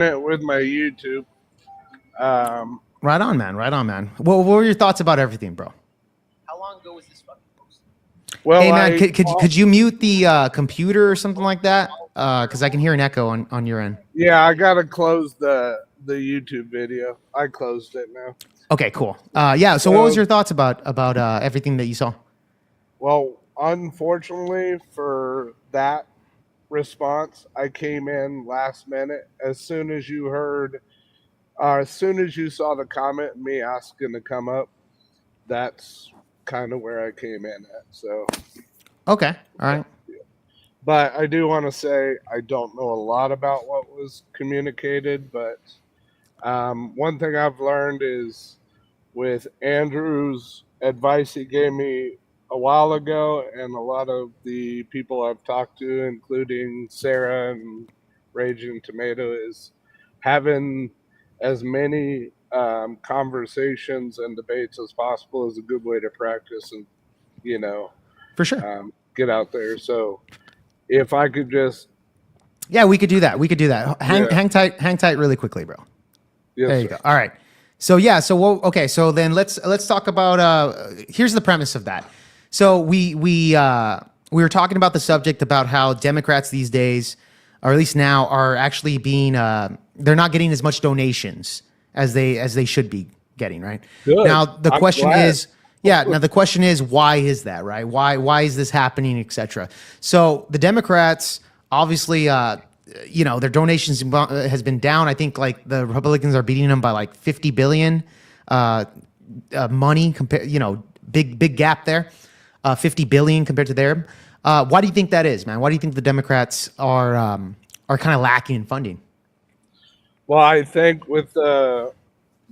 it with my YouTube. Um, Right on, man. Right on, man. What were your thoughts about everything, bro? How long ago was this fucking post? Hey, well, man, I could you mute the computer or something like that? Because I can hear an echo on your end. yeah, I gotta close the YouTube video. I closed it now. Okay, cool. Yeah. So, what was So, your thoughts about everything that you saw? well, unfortunately for that response, I came in last minute. As soon as you saw the comment and me asking to come up, that's kind of where I came in at. So, Okay. All right. but I do want to say I don't know a lot about what was communicated, but one thing I've learned is with Andrew's advice he gave me a while ago, and a lot of the people I've talked to, including Sarah and Raging Tomato, is having as many conversations and debates as possible is a good way to practice and, you know, For sure. get out there. So if I could just, Yeah, we could do that. We could do that. Yeah. Hang tight, really quickly, bro. yes, There you sir. go. All right. So yeah. So okay. So then let's talk about. Here's the premise of that. So we were talking about the subject about how Democrats these days, or at least now, are actually being they're not getting as much donations as they should be getting. Right. Good. Now the I'm question glad. is. Yeah. Now the question is, why is that, right? Why is this happening, etc. So the Democrats obviously, their donations has been down. I think like the Republicans are beating them by like 50 billion money compared. Big gap there, 50 billion compared to them. Why do you think that is, man? Why do you think the Democrats are kind of lacking in funding? Well, I think with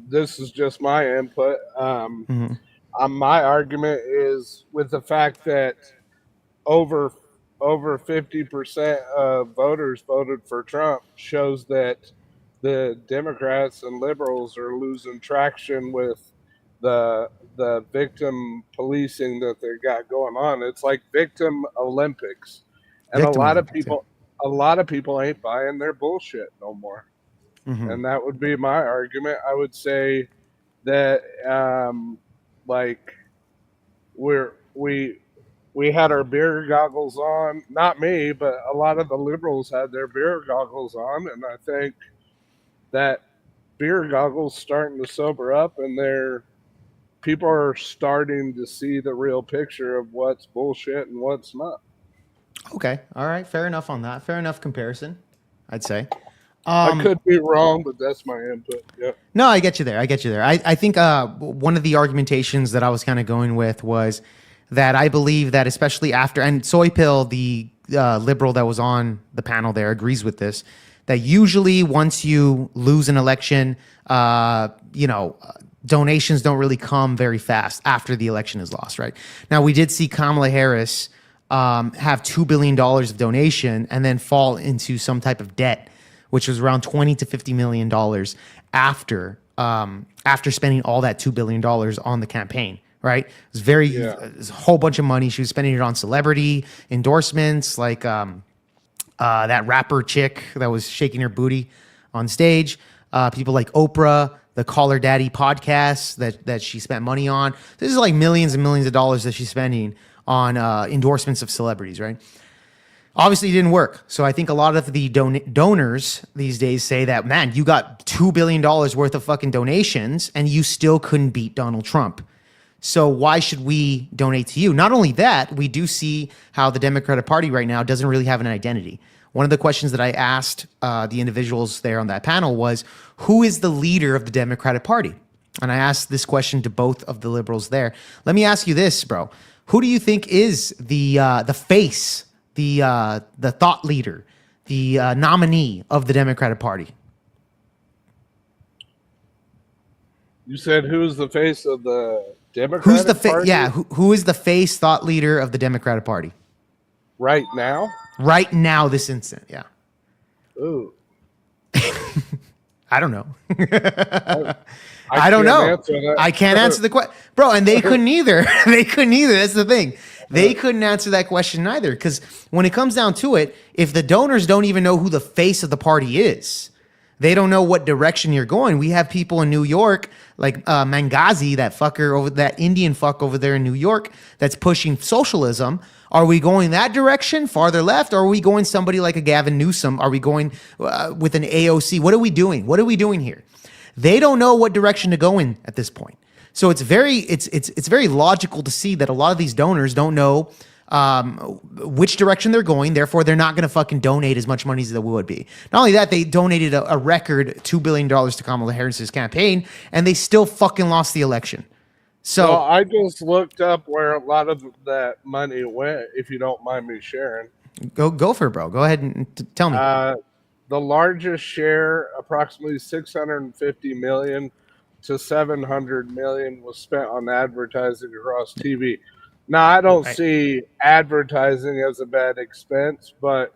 this is just my input. My argument is with the fact that over 50% of voters voted for Trump shows that the Democrats and liberals are losing traction with the victim policing that they got going on. It's like victim Olympics, and Victim Olympics, yeah. a lot of people ain't buying their bullshit no more. And that would be my argument. I would say that like we're we had our beer goggles on. Not me, but a lot of the liberals had their beer goggles on, and I think that beer goggles starting to sober up, and people are starting to see the real picture of what's bullshit and what's not. Okay. All right. Fair enough on that. Fair enough comparison, I'd say. I could be wrong, but that's my input. Yeah. No, I get you there. I think one of the argumentations that I was kind of going with was that I believe that especially after, and Soy Pill, the liberal that was on the panel there, agrees with this, that usually once you lose an election, donations don't really come very fast after the election is lost, right? Now, we did see Kamala Harris have $2 billion of donation and then fall into some type of debt, which was around $20 to $50 million after spending all that $2 billion on the campaign, right? It was it was a whole bunch of money. She was spending it on celebrity endorsements, like that rapper chick that was shaking her booty on stage, people like Oprah, the Call Her Daddy podcast that she spent money on. This is like millions and millions of dollars that she's spending on endorsements of celebrities, right? Obviously, it didn't work. So I think a lot of the donors these days say that, man, you got $2 billion worth of fucking donations and you still couldn't beat Donald Trump. So why should we donate to you? Not only that, we do see how the Democratic Party right now doesn't really have an identity. One of the questions that I asked the individuals there on that panel was, who is the leader of the Democratic Party? And I asked this question to both of the liberals there. Let me ask you this, bro. Who do you think is the face, the thought leader, the nominee of the Democratic Party? You said who's the face of the Democratic Party? Yeah, who is the face, thought leader of the Democratic Party? Right now? Right now, this instant, yeah. Ooh. I don't know. I don't know. Answer I can't answer the question. Bro, and they couldn't either. They couldn't either. That's the thing. They couldn't answer that question either. Because when it comes down to it, if the donors don't even know who the face of the party is, They don't know what direction you're going. We have people in New York, like Mangazi, that Indian fuck over there in New York, that's pushing socialism. Are we going that direction, farther left, or are we going somebody like a Gavin Newsom? Are we going with an AOC? What are we doing? What are we doing here? They don't know what direction to go in at this point. So it's very logical to see that a lot of these donors don't know which direction they're going. Therefore, they're not going to fucking donate as much money as they would be. Not only that, they donated a record $2 billion to Kamala Harris's campaign, and they still fucking lost the election. So Well, I just looked up where a lot of that money went, if you don't mind me sharing. go for it, bro. Go ahead and tell me. The largest share, approximately 650 million to 700 million, was spent on advertising across TV. Now, I don't see advertising as a bad expense, but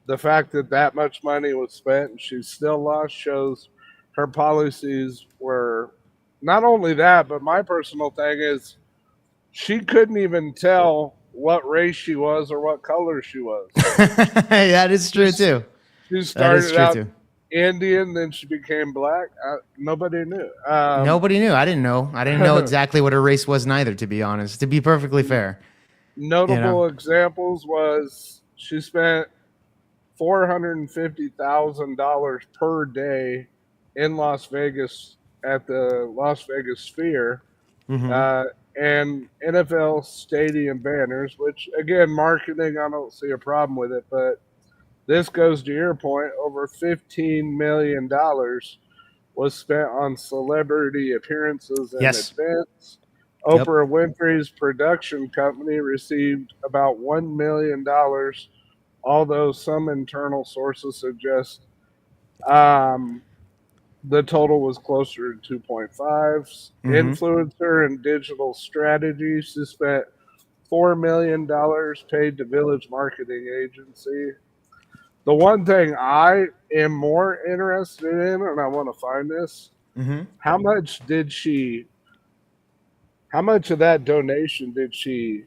the fact that that much money was spent and she still lost shows her policies were not only that, but my personal thing is she couldn't even tell what race she was or what color she was. That is true too. She started out Indian, then she became black. Nobody knew. Nobody knew. I didn't know. I didn't know exactly what her race was neither, to be honest, to be perfectly fair. Notable examples was she spent $450,000 per day in Las Vegas at the Las Vegas Sphere, and NFL stadium banners, which, again, marketing, I don't see a problem with it, but this goes to your point. Over $15 million was spent on celebrity appearances and events. Oprah Winfrey's production company received about $1 million, although some internal sources suggest the total was closer to 2.5. Influencer and digital strategy, she spent $4 million paid to Village Marketing Agency. The one thing I am more interested in, and I want to find this, how much of that donation did she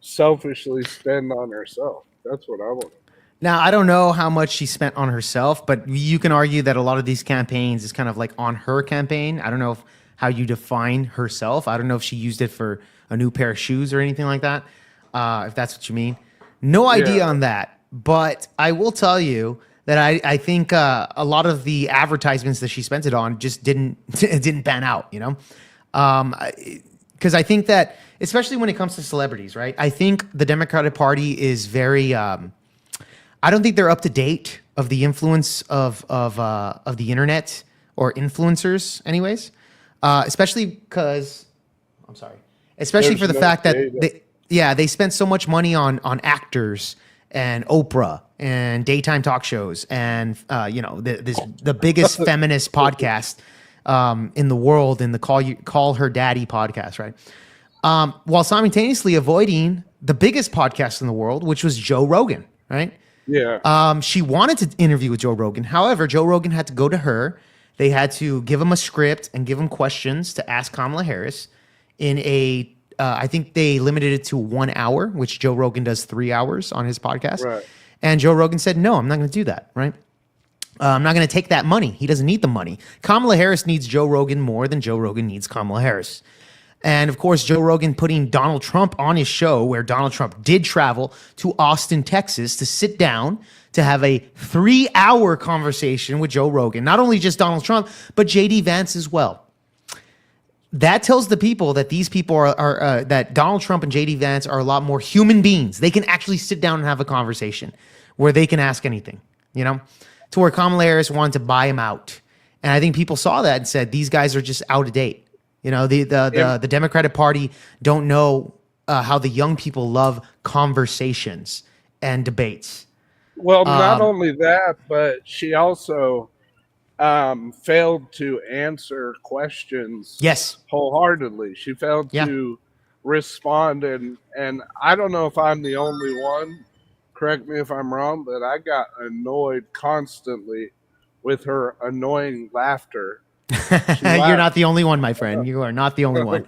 selfishly spend on herself? That's what I want. Now, I don't know how much she spent on herself, but you can argue that a lot of these campaigns is kind of like on her campaign. I don't know how you define herself. I don't know if she used it for a new pair of shoes or anything like that, if that's what you mean. No idea on that. But I will tell you that I think a lot of the advertisements that she spent it on just didn't pan out, you know? Because I think that, especially when it comes to celebrities, right? I think the Democratic Party is very... I don't think they're up to date of the influence of the internet or influencers, anyways. Especially because, especially for the fact that they spent so much money on actors and Oprah and daytime talk shows and the biggest feminist podcast in the world, in the Call Her Daddy podcast, right? While simultaneously avoiding the biggest podcast in the world, which was Joe Rogan, right? Yeah. She wanted to interview with Joe Rogan. However, Joe Rogan had to go to her. They had to give him a script and give him questions to ask Kamala Harris in I think they limited it to 1 hour, which Joe Rogan does 3 hours on his podcast. Right. And Joe Rogan said, no, I'm not going to do that, right? I'm not going to take that money. He doesn't need the money. Kamala Harris needs Joe Rogan more than Joe Rogan needs Kamala Harris. And of course, Joe Rogan putting Donald Trump on his show, where Donald Trump did travel to Austin, Texas to sit down to have a 3-hour conversation with Joe Rogan. Not only just Donald Trump, but JD Vance as well. That tells the people that these people are that Donald Trump and JD Vance are a lot more human beings. They can actually sit down and have a conversation where they can ask anything, you know, to where Kamala Harris wanted to buy him out. And I think people saw that and said, these guys are just out of date. You know, the Democratic Party don't know how the young people love conversations and debates. Well, not only that, but she also failed to answer questions wholeheartedly. She failed to respond. And I don't know if I'm the only one. Correct me if I'm wrong, but I got annoyed constantly with her annoying laughter. You're not the only one, my friend. You are not the only one.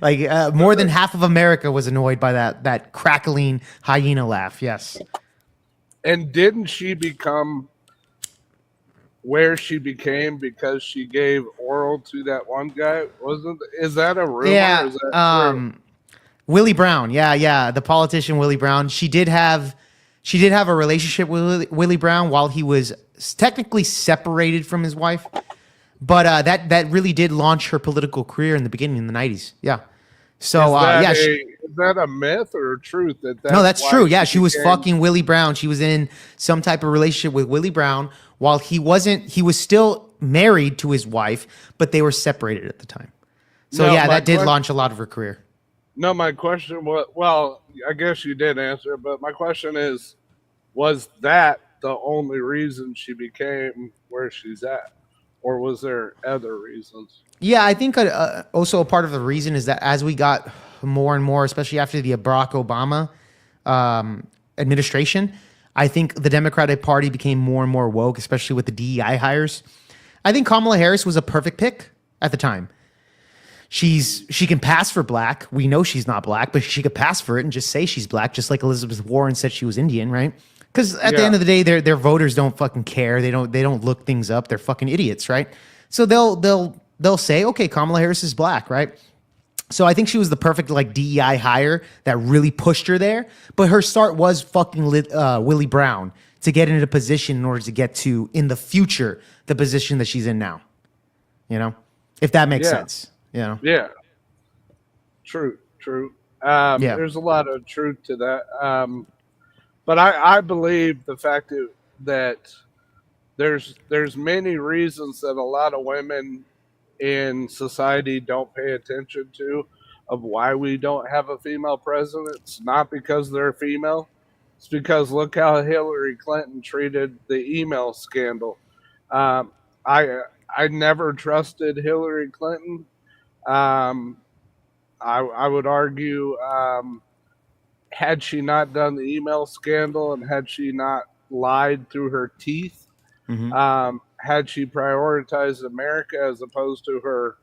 Like more than half of America was annoyed by that crackling hyena laugh. Yes. And didn't she become where she became because she gave oral to that one guy? Is that a rumor? Or Yeah. is that true? Willie Brown. Yeah. The politician Willie Brown. She did have a relationship with Willie Brown while he was technically separated from his wife. But that really did launch her political career in the beginning in the 90s. Yeah. So Is that a myth or a truth no, that's why true. Yeah, she was became- fucking Willie Brown. She was in some type of relationship with Willie Brown while he wasn't. He was still married to his wife, but they were separated at the time. So No, yeah, my that did que- launch a lot of her career. No, my question was, well, I guess you did answer, but my question is, was that the only reason she became where she's at? Or was there other reasons? Yeah, I think also a part of the reason is that as we got more and more, especially after the Barack Obama administration, I think the Democratic Party became more and more woke, especially with the DEI hires. I think Kamala Harris was a perfect pick at the time. She can pass for black. We know she's not black, but she could pass for it and just say she's black, just like Elizabeth Warren said she was Indian, right? Because at the end of the day, their voters don't fucking care. They don't look things up. They're fucking idiots, right? So they'll say, okay, Kamala Harris is black, right? So I think she was the perfect like DEI hire that really pushed her there. But her start was fucking Willie Brown to get into a position in order to get to in the future the position that she's in now. You know, if that makes sense. You know. Yeah. True. There's a lot of truth to that. But I believe the fact that there's many reasons that a lot of women in society don't pay attention to of why we don't have a female president. It's not because they're female. It's because look how Hillary Clinton treated the email scandal. I never trusted Hillary Clinton. I would argue, had she not done the email scandal and had she not lied through her teeth, had she prioritized America as opposed to her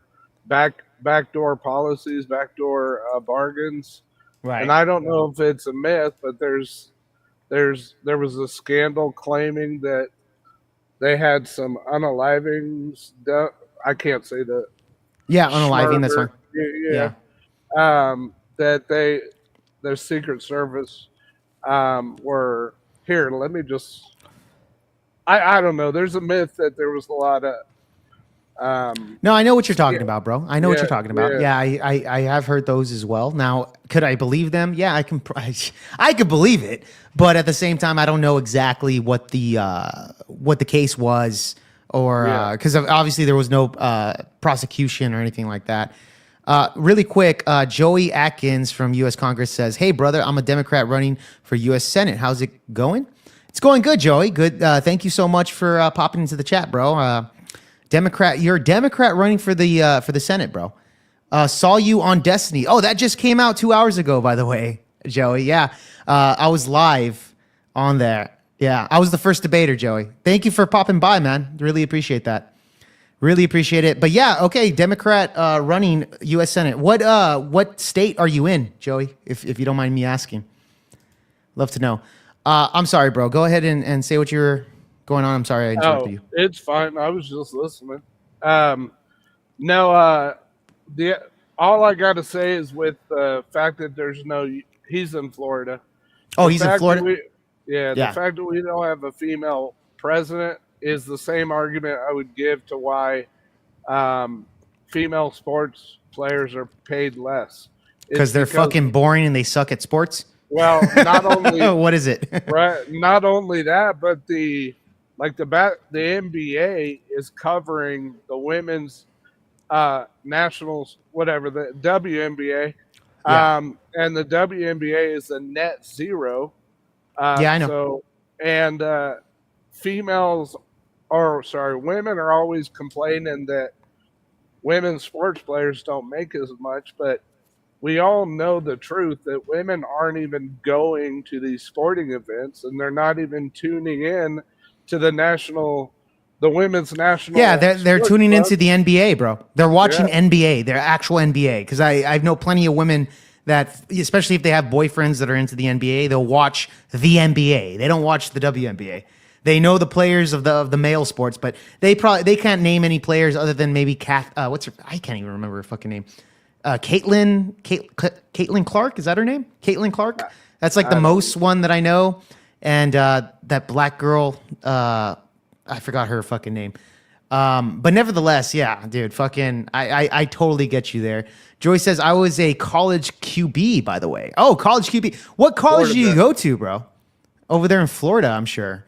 backdoor policies, backdoor bargains. Right. And I don't know if it's a myth, but there was a scandal claiming that they had some unalivings done. I can't say that. Yeah, unaliving. That's fine. Yeah. That the Secret Service were here. Let me just. I don't know. There's a myth that there was a lot of. No, I know what you're talking about, bro. I know what Yeah, you're talking about. yeah. Yeah, I have heard those as well. Now, could I believe them? Yeah, I could believe it, but at the same time, I don't know exactly what the case was, or because obviously there was no prosecution or anything like that. Really quick, Joey Atkins from U.S. Congress says, "Hey, brother, I'm a Democrat running for U.S. Senate. How's it going?" It's going good, Joey. Good. Thank you so much for popping into the chat, bro. Democrat, you're a Democrat running for the Senate, bro. Saw you on Destiny. Oh, that just came out 2 hours ago, by the way, Joey. Yeah, I was live on there. Yeah, I was the first debater, Joey. Thank you for popping by, man. Really appreciate that. Really appreciate it. But yeah, okay, Democrat running U.S. Senate. What state are you in, Joey? If you don't mind me asking, love to know. I'm sorry, bro. Go ahead and say what you're going on. I'm sorry I interrupted you. It's fine. I was just listening. No, all I got to say is with the fact that he's in Florida. Oh, he's in Florida? The fact that we don't have a female president is the same argument I would give to why female sports players are paid less. Because they're fucking boring and they suck at sports? Well, not only what is it? right, not only that, but the NBA is covering the women's nationals, whatever, the WNBA. And the WNBA is a net zero. I know. Women are always complaining that women's sports players don't make as much, but we all know the truth that women aren't even going to these sporting events and they're not even tuning in to the women's national. Yeah, they're tuning club. into the NBA, bro. They're watching NBA, their actual NBA. Because I know plenty of women that, especially if they have boyfriends that are into the NBA, they'll watch the NBA. They don't watch the WNBA. They know the players of the male sports, but they can't name any players other than maybe I can't even remember her fucking name. Caitlin Clark, is that her name? Caitlin Clark. That's like the most one that I know. And that black girl, I forgot her fucking name. But nevertheless, yeah, dude, fucking, I totally get you there. Joy says, I was a college QB, by the way. Oh, college QB. What college do you go to, bro? Over there in Florida, I'm sure.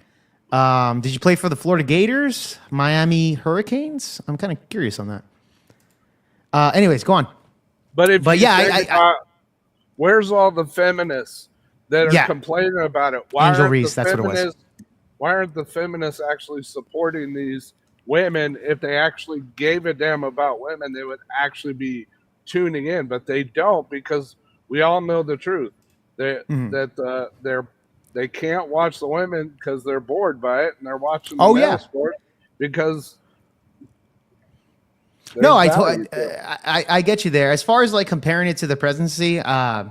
Did you play for the Florida Gators, Miami Hurricanes? I'm kind of curious on that. Anyways, go on. But yeah, where's all the feminists that are complaining about it? Angel Reese, that's what it was. Why aren't the feminists actually supporting these women? If they actually gave a damn about women, they would actually be tuning in, but they don't, because we all know the truth. They can't watch the women because they're bored by it, and they're watching the male sport because. No, I get you there. As far as like comparing it to the presidency, I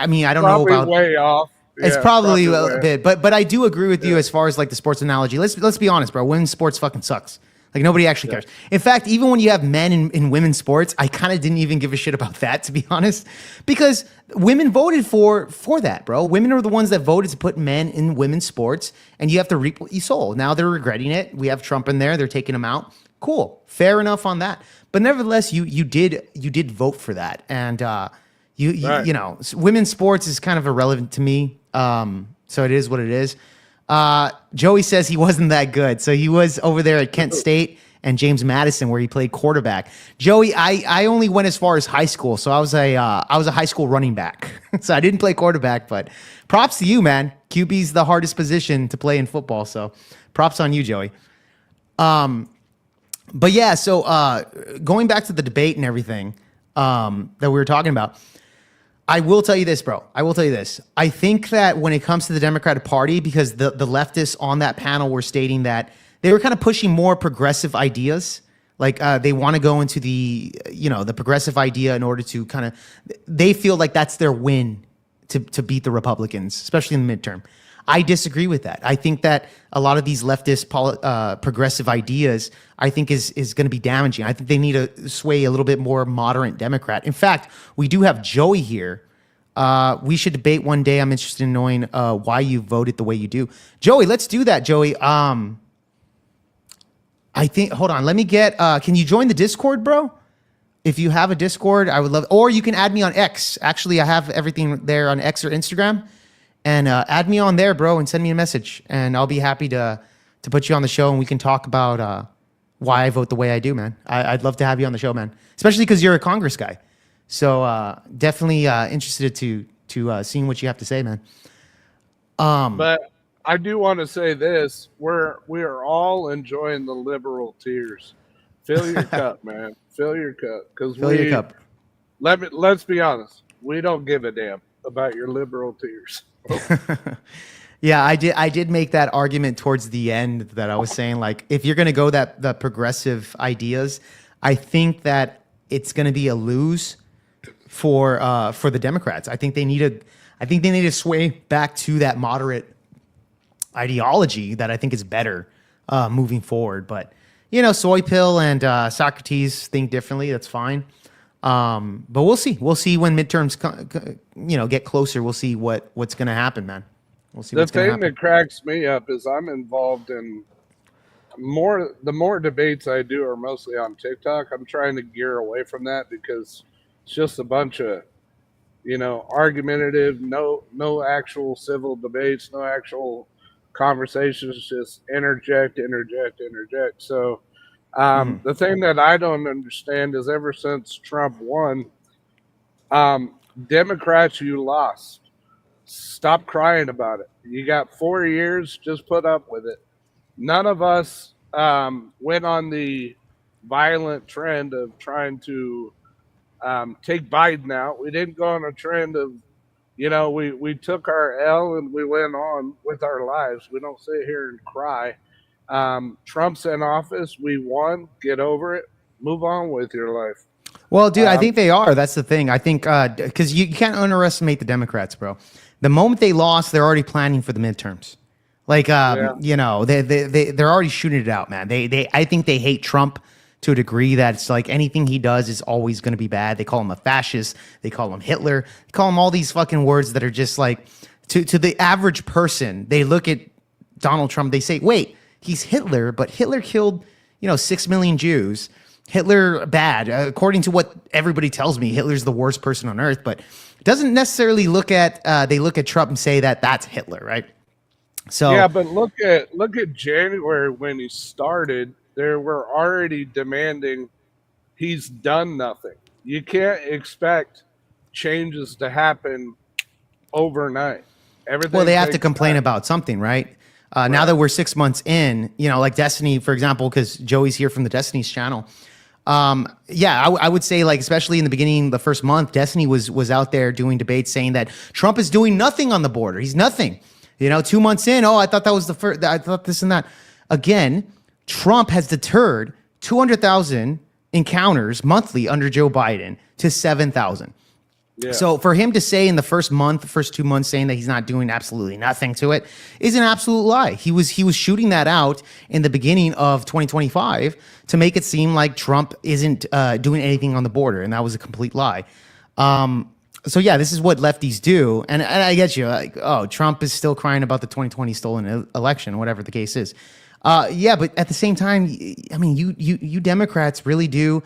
mean, I don't know about way off. It's probably a bit, but I do agree with you as far as like the sports analogy. Let's be honest, bro. Women's sports fucking sucks. Like nobody actually cares. In fact, even when you have men in women's sports, I kind of didn't even give a shit about that, to be honest, because women voted for that, bro. Women are the ones that voted to put men in women's sports, and you have to reap what you sow. Now they're regretting it. We have Trump in there; they're taking him out. Cool, fair enough on that. But nevertheless, you did vote for that, and you know, women's sports is kind of irrelevant to me. So it is what it is. Joey says he wasn't that good. So he was over there at Kent State and James Madison, where he played quarterback. Joey, I only went as far as high school. So I was a high school running back. So I didn't play quarterback, but props to you, man. QB's the hardest position to play in football. So props on you, Joey. But yeah, so going back to the debate and everything that we were talking about, I will tell you this, bro. I will tell you this. I think that when it comes to the Democratic Party, because the leftists on that panel were stating that they were kind of pushing more progressive ideas. Like they want to go into the progressive idea in order to kind of, they feel like that's their win to beat the Republicans, especially in the midterm. I disagree with that. I think that a lot of these leftist progressive ideas, I think is going to be damaging. I think they need to sway a little bit more moderate Democrat. In fact, we do have Joey here. We should debate one day. I'm interested in knowing why you voted the way you do. Joey, let's do that, Joey. I think, hold on, let me get, can you join the Discord, bro? If you have a Discord, I would love, or you can add me on X. Actually, I have everything there on X or Instagram. And add me on there, bro, and send me a message. And I'll be happy to put you on the show, and we can talk about why I vote the way I do, man. I'd love to have you on the show, man. Especially because you're a Congress guy. So definitely interested to seeing what you have to say, man. But I do want to say this. We are all enjoying the liberal tears. Fill your cup, man. Fill your cup. Fill your cup. Let's be honest. We don't give a damn about your liberal tears. Yeah, I did make that argument towards the end that I was saying, like, if you're going to go the progressive ideas, I think that it's going to be a lose for the Democrats. I think they need to sway back to that moderate ideology that I think is better moving forward. But Soy Pill and Socrates think differently. That's fine. But we'll see. We'll see when midterms, get closer. We'll see what's going to happen, man. We'll see. The thing that cracks me up is I'm involved in the more debates I do are mostly on TikTok. I'm trying to gear away from that because it's just a bunch of, argumentative, no actual civil debates, no actual conversations, just interject. So the thing that I don't understand is ever since Trump won, Democrats, you lost. Stop crying about it. You got 4 years, just put up with it. None of us went on the violent trend of trying to take Biden out. We didn't go on a trend of, we took our L and we went on with our lives. We don't sit here and cry. Trump's in office. We won. Get over it. Move on with your life. Well, dude, I think they are. That's the thing. I think because you can't underestimate the Democrats, bro. The moment they lost, they're already planning for the midterms. Like, Yeah. they're already shooting it out, man. I think they hate Trump to a degree that it's like anything he does is always going to be bad. They call him a fascist. They call him Hitler. They call him all these fucking words that are just like, to the average person, they look at Donald Trump, they say, wait, he's Hitler, but Hitler killed, 6 million Jews. Hitler bad. According to what everybody tells me, Hitler's the worst person on earth, but doesn't necessarily they look at Trump and say that that's Hitler, right? So yeah, but look at January when he started. They were already demanding he's done nothing. You can't expect changes to happen overnight. Everything. well, they have to takes complain time. about something, right? Now that we're 6 months in, like Destiny, for example, because Joey's here from the Destiny's channel. I would say, like, especially in the beginning, the first month, Destiny was out there doing debates saying that Trump is doing nothing on the border. He's nothing. 2 months in, I thought that was the first. I thought this and that. Again, Trump has deterred 200,000 encounters monthly under Joe Biden to 7,000. Yeah. So for him to say in the first 2 months saying that he's not doing absolutely nothing to it is an absolute lie. He was shooting that out in the beginning of 2025 to make it seem like Trump isn't doing anything on the border, and that was a complete lie. So yeah, this is what lefties do, and I get you. Like, oh, Trump is still crying about the 2020 stolen election, whatever the case is. Yeah, but at the same time, I mean, you Democrats really do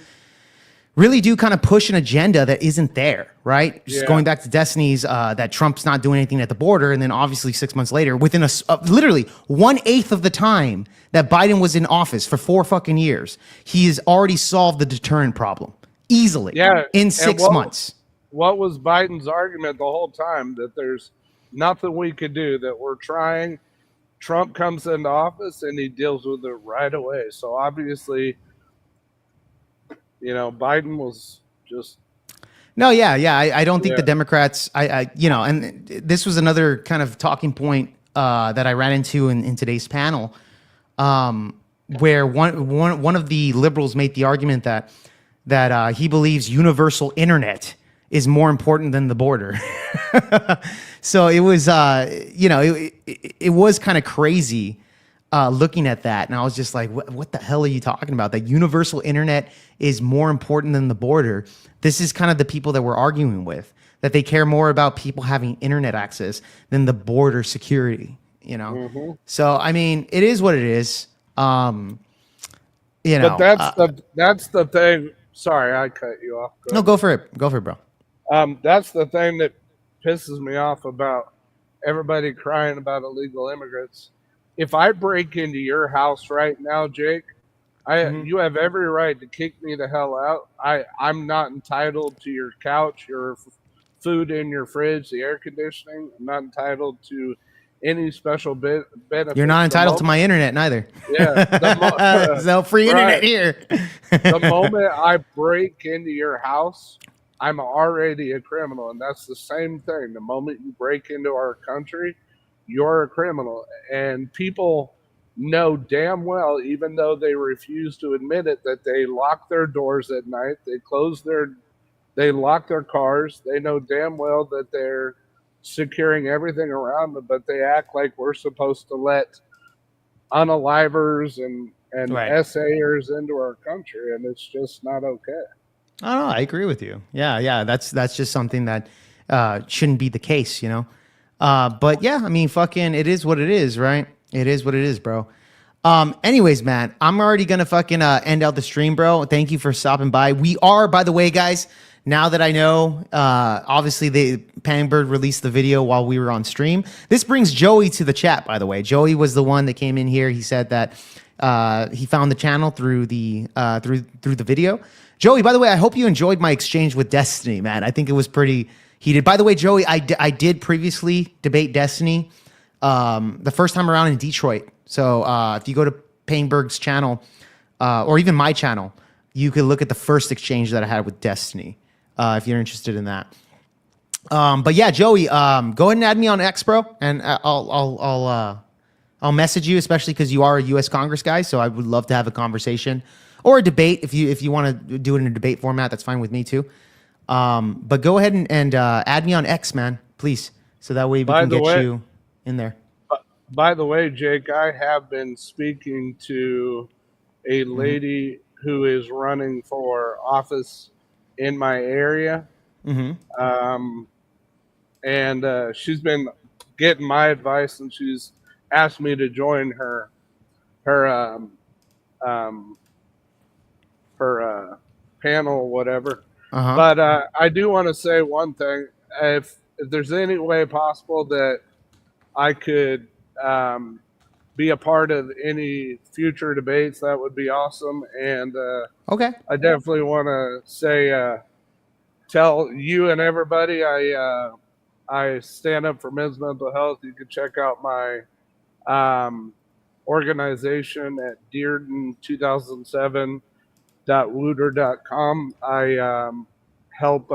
kind of push an agenda that isn't there, right? Just going back to Destiny's, that Trump's not doing anything at the border, and then obviously 6 months later, within literally 1/8 of the time that Biden was in office for 4 fucking years, he has already solved the deterrent problem easily. Yeah, in and 6 months. What was Biden's argument the whole time? That there's nothing we could do, that we're trying. Trump comes into office and he deals with it right away. So obviously, Biden was just. No, yeah. I don't think the Democrats. And this was another kind of talking point that I ran into in today's panel, where one of the liberals made the argument that he believes universal internet is more important than the border. So it was, it was kind of crazy looking at that. And I was just like, what the hell are you talking about? That universal internet is more important than the border. This is kind of the people that we're arguing with, that they care more about people having internet access than the border security, Mm-hmm. So, I mean, it is what it is. But that's the thing. Sorry, I cut you off. No, go for it. Go for it, bro. That's the thing that pisses me off about everybody crying about illegal immigrants. If I break into your house right now, Jake, you have every right to kick me the hell out. I'm not entitled to your couch, your food in your fridge, the air conditioning. I'm not entitled to any special benefits. You're not entitled to my internet neither. Yeah. There's no free internet here. The moment I break into your house, I'm already a criminal. And that's the same thing. The moment you break into our country, you're a criminal. And people know damn well, even though they refuse to admit it, that they lock their doors at night, they lock their cars. They know damn well that they're securing everything around them, but they act like we're supposed to let unalivers and Right. essayers into our country, and it's just not okay. Oh, no, I agree with you. Yeah. That's just something that shouldn't be the case, But yeah, I mean, fucking, it is what it is, right? It is what it is, bro. Anyways, man, I'm already gonna fucking end out the stream, bro. Thank you for stopping by. We are, by the way, guys, now that I know, obviously Pangbird released the video while we were on stream. This brings Joey to the chat, by the way. Joey was the one that came in here. He said that he found the channel through the video. Joey, by the way, I hope you enjoyed my exchange with Destiny, man. I think it was pretty heated. By the way, Joey, I did previously debate Destiny the first time around in Detroit. So if you go to Painberg's channel or even my channel, you could look at the first exchange that I had with Destiny if you're interested in that. But yeah, Joey, go ahead and add me on X, bro, and I'll message you, especially because you are a U.S. Congress guy. So I would love to have a conversation or a debate if you want to do it in a debate format. That's fine with me too. But go ahead and add me on X, man, please, so that way we can get you in there. By the way, Jake, I have been speaking to a Mm-hmm. lady who is running for office in my area. Mm-hmm. Um, and she's been getting my advice, and she's asked me to join her um, her panel, whatever. Uh-huh. But I do want to say one thing: if there's any way possible that I could be a part of any future debates, that would be awesome. And Okay. I definitely want to say, tell you and everybody, I stand up for men's mental health. You can check out my um, organization at dearden2007.wooter.com. I help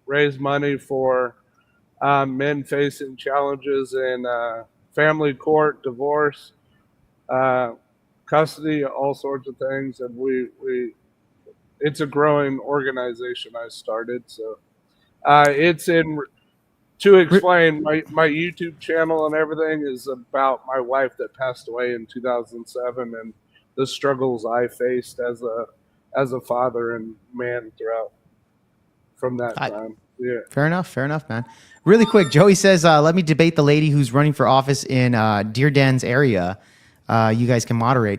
raise money for men facing challenges in family court, divorce, uh, custody, all sorts of things. And we it's a growing organization I started. So it's in to Re- explain my YouTube channel and everything is about my wife that passed away in 2007 and the struggles I faced as a father and man throughout from that I, time. Yeah. Fair enough, man. Really quick, Joey says, let me debate the lady who's running for office in Deer Den's area. You guys can moderate.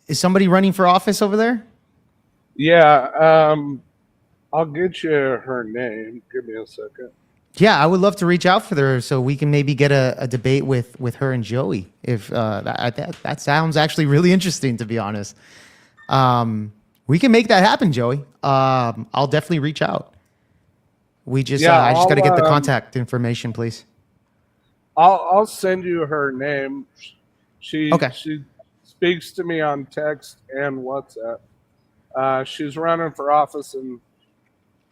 Is somebody running for office over there? Yeah. I'll get you her name. Give me a second. Yeah, I would love to reach out for her so we can maybe get a debate with her and Joey. If that sounds actually really interesting, to be honest. We can make that happen, Joey. I'll definitely reach out. Yeah, I just got to get the contact information, please. I'll send you her name. Okay. She speaks to me on text and WhatsApp. She's running for office in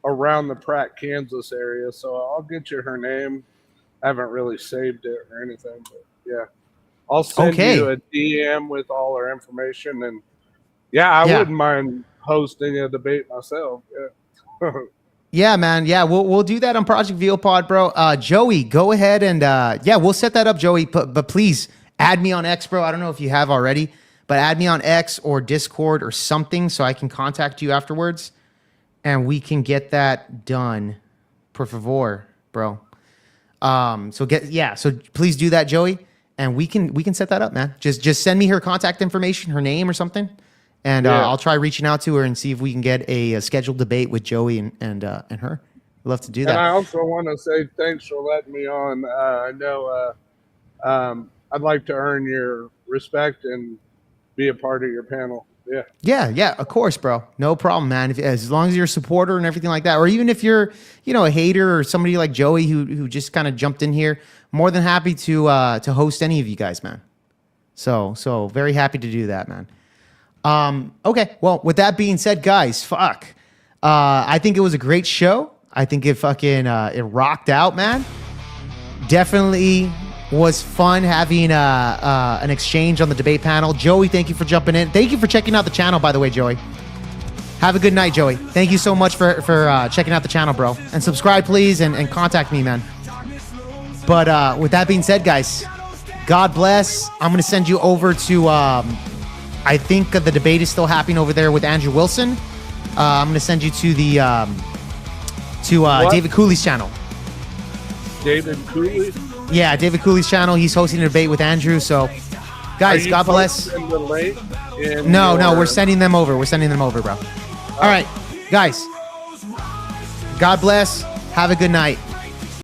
around the Pratt, Kansas area, so I'll get you her name. I haven't really saved it or anything, but yeah, I'll send you Okay. a DM with all her information, and yeah, I Yeah. wouldn't mind hosting a debate myself. Yeah. Yeah, man. Yeah, we'll do that on Project VealPod, bro. Joey, go ahead and yeah, we'll set that up, Joey. But please add me on X, bro. I don't know if you have already, but add me on X or Discord or something so I can contact you afterwards, and we can get that done. Por favor, bro. So please do that, Joey, and we can set that up, man. Just send me her contact information, her name or something, and Yeah. I'll try reaching out to her and see if we can get a scheduled debate with Joey and her. We'd love to do And that. I also want to say thanks for letting me on. I know I'd like to earn your respect and be a part of your panel. Yeah. Yeah, of course, bro. No problem, man. As long as you're a supporter and everything like that, or even if you're, a hater or somebody like Joey who just kind of jumped in here, more than happy to host any of you guys, man. So very happy to do that, man. Okay. Well, with that being said, guys, fuck. I think it was a great show. I think it fucking it rocked out, man. Definitely was fun having an exchange on the debate panel. Joey, thank you for jumping in. Thank you for checking out the channel, by the way, Joey. Have a good night, Joey. Thank you so much for checking out the channel, bro. And subscribe, please, and contact me, man. But with that being said, guys, God bless. I'm going to send you over to, I think the debate is still happening over there with Andrew Wilson. I'm going to send you to the David Cooley's channel. David Cooley. Yeah, David Cooley's channel. He's hosting a debate with Andrew. So, guys, God bless. The link No, we're sending them over. We're sending them over, bro. All right, guys. God bless. Have a good night.